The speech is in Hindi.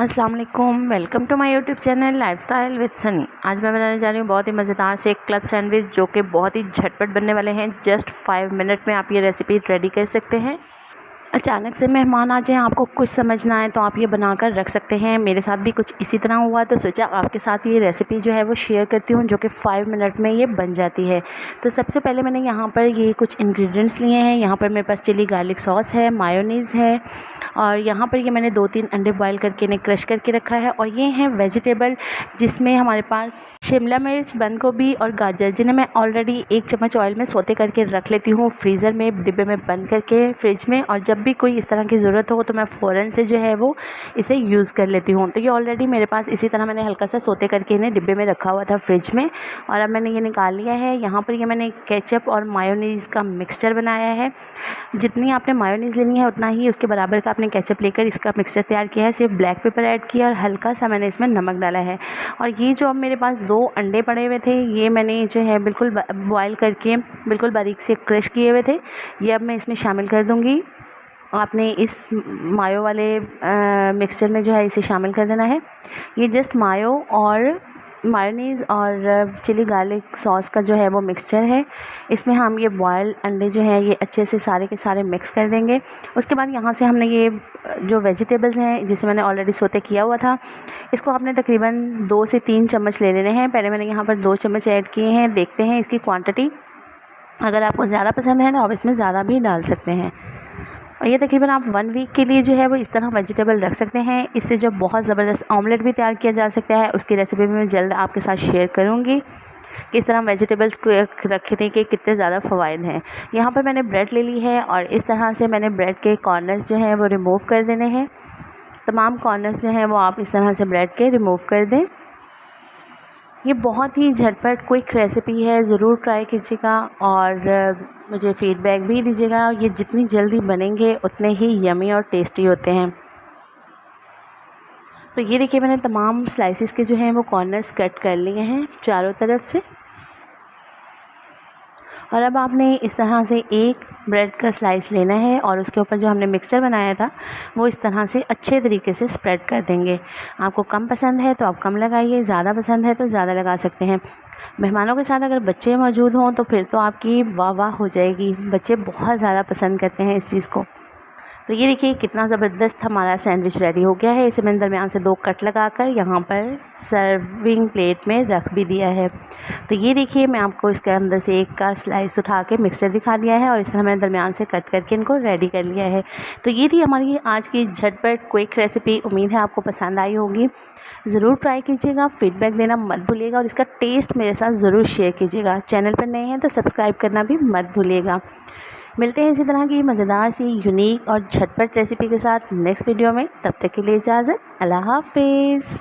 अस्सलाम वालेकुम, welcome to my YouTube channel lifestyle with Sunny. आज मैं बनाने जा रही हूँ बहुत ही मज़ेदार से एक क्लब सैंडविच जो कि बहुत ही झटपट बनने वाले हैं। जस्ट 5 मिनट में आप ये रेसिपी रेडी कर सकते हैं। अचानक से मेहमान आ जाएं, आपको कुछ समझ ना आए तो आप ये बनाकर रख सकते हैं। मेरे साथ भी कुछ इसी तरह हुआ तो सोचा आपके साथ ये रेसिपी जो है वो शेयर करती हूँ, जो कि 5 मिनट में ये बन जाती है। तो सबसे पहले मैंने यहाँ पर ये कुछ इंग्रेडिएंट्स लिए हैं। यहाँ पर मेरे पास चिली गार्लिक सॉस है, मायोनीज़ है, और यहाँ पर ये मैंने 2-3 अंडे बॉयल करके इन्हें क्रश करके रखा है। और ये हैं वेजिटेबल, जिसमें हमारे पास शिमला मिर्च, बंद गोभी और गाजर, जिन्हें मैं ऑलरेडी 1 चम्मच ऑयल में सौते करके रख लेती हूँ फ्रीज़र में, डिब्बे में बंद करके फ्रिज में। और जब भी कोई इस तरह की ज़रूरत हो तो मैं फ़ौरन से जो है वो इसे यूज़ कर लेती हूँ। तो ये ऑलरेडी मेरे पास इसी तरह मैंने हल्का सा सौते करके इन्हें डिब्बे में रखा हुआ था फ्रिज में, और अब मैंने ये निकाल लिया है। यहाँ पर ये मैंने केचप और मायोनीज़ का मिक्सचर बनाया है। जितनी आपने मायोनीज़ लेनी है उतना ही उसके बराबर का आपने केचप लेकर इसका मिक्सचर तैयार किया है। सिर्फ ब्लैक पेपर ऐड किया और हल्का सा मैंने इसमें नमक डाला है। और ये जो अब मेरे पास 2 अंडे पड़े हुए थे, ये मैंने जो है बिल्कुल बॉयल करके बिल्कुल बारीक से क्रश किए हुए थे, ये अब मैं इसमें शामिल कर दूँगी। आपने इस मायो वाले मिक्सचर में जो है इसे शामिल कर देना है। ये जस्ट मायो और मायोनीज़ और चिली गार्लिक सॉस का जो है वो मिक्सचर है। इसमें हम ये बॉयल अंडे जो हैं ये अच्छे से सारे के सारे मिक्स कर देंगे। उसके बाद यहाँ से हमने ये जो वेजिटेबल्स हैं जिसे मैंने ऑलरेडी सौते किया हुआ था, इसको आपने तकरीबन 2 से 3 चम्मच ले लेने हैं। पहले मैंने यहाँ पर 2 चम्मच ऐड किए हैं। देखते हैं इसकी क्वांटिटी, अगर आपको ज़्यादा पसंद है तो आप इसमें ज़्यादा भी डाल सकते हैं। और ये तकरीबन आप 1 वीक के लिए जो है वो इस तरह वेजिटेबल रख सकते हैं। इससे जो बहुत ज़बरदस्त ऑमलेट भी तैयार किया जा सकता है, उसकी रेसिपी भी मैं जल्द आपके साथ शेयर करूँगी कि इस तरह वेजिटेबल्स को रखने के कितने ज़्यादा फ़वाइद हैं। यहाँ पर मैंने ब्रेड ले ली है और इस तरह से मैंने ब्रेड के कॉर्नर्स जो हैं वो रिमूव कर देने हैं। तमाम कॉर्नर्स जो हैं वो आप इस तरह से ब्रेड के रिमूव कर दें। ये बहुत ही झटपट क्विक रेसिपी है, ज़रूर ट्राई कीजिएगा और मुझे फ़ीडबैक भी दीजिएगा। ये जितनी जल्दी बनेंगे उतने ही यमी और टेस्टी होते हैं। तो ये देखिए मैंने तमाम स्लाइसेस के जो हैं वो कॉर्नर्स कट कर लिए हैं चारों तरफ से। और अब आपने इस तरह से एक ब्रेड का स्लाइस लेना है और उसके ऊपर जो हमने मिक्सचर बनाया था वो इस तरह से अच्छे तरीके से स्प्रेड कर देंगे। आपको कम पसंद है तो आप कम लगाइए, ज़्यादा पसंद है तो ज़्यादा लगा सकते हैं। मेहमानों के साथ अगर बच्चे मौजूद हों तो फिर तो आपकी वाह वाह हो जाएगी। बच्चे बहुत ज़्यादा पसंद करते हैं इस चीज़ को। तो ये देखिए कितना ज़बरदस्त हमारा सैंडविच रेडी हो गया है। इसे मैंने दरमियान से 2 कट लगाकर यहाँ पर सर्विंग प्लेट में रख भी दिया है। तो ये देखिए मैं आपको इसके अंदर से एक का स्लाइस उठा के मिक्सचर दिखा दिया है और इस तरह मैंने दरमियान से कट करके इनको रेडी कर लिया है। तो ये थी हमारी आज की झटपट क्विक रेसिपी। उम्मीद है आपको पसंद आई होगी। ज़रूर ट्राई कीजिएगा, फ़ीडबैक देना मत भूलिएगा और इसका टेस्ट मेरे साथ ज़रूर शेयर कीजिएगा। चैनल पर नए हैं तो सब्सक्राइब करना भी मत भूलिएगा। मिलते हैं इसी तरह की मज़ेदार सी यूनिक और झटपट रेसिपी के साथ नेक्स्ट वीडियो में। तब तक के लिए इजाज़त, अल्लाह हाफ़िज़।